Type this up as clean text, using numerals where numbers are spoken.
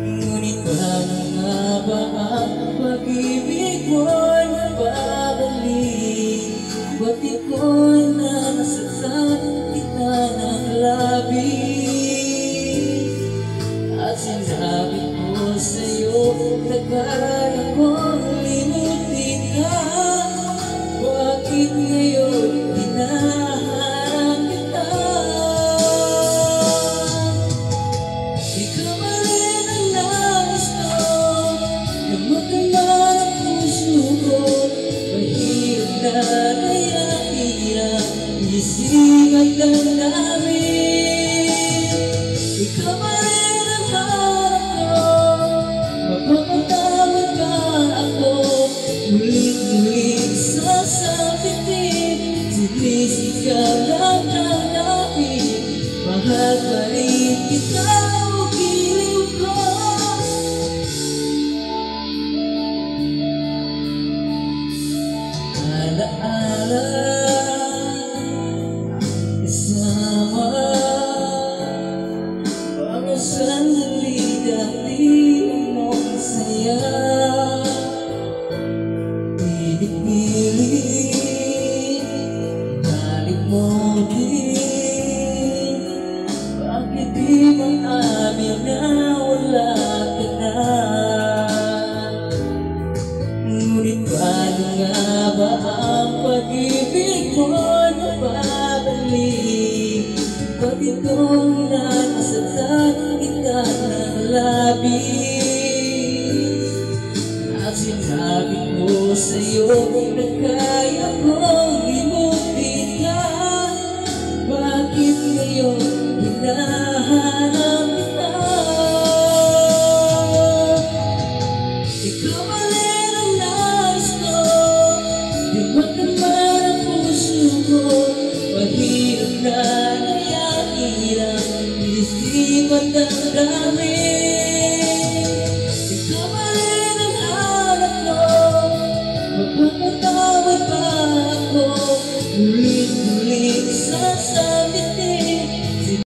Ngunit paano nga ba ang pag-ibig mo'y mababalik? Ba't iko'y nasaktan kita ng labis? At sinabi ko sa'yo na kaya kong limutin ka. Bakit ngayon hinahanap kita? Ikaw pa rin ang nais ko, namataman ang puso ko. Mahirap na kaya hirap ising at damdamin. Ikaw pa rin ang harap ko, mapapatawad ka ako. Muling-muling sasabitin, sinisigaw lang ng namin. Mahal pa rin kita, giliw ko. Alaala kasama mga sandali dati mong saya. Pilit-pilit nalimutin, bakit di maamin na wala ka na? Ngunit paano nga ba ang pag-ibig mo'y mababalik? Ba't ikaw nasaktan kita ng labis? At sinabi ko sa'yo na kaya kong limutin ka. Bakit ngayon hinahanap kita? Ikaw pa rin ang nais ko, di ba't naman ang puso ko? Mahirap na kaya hirap isip at damdamin.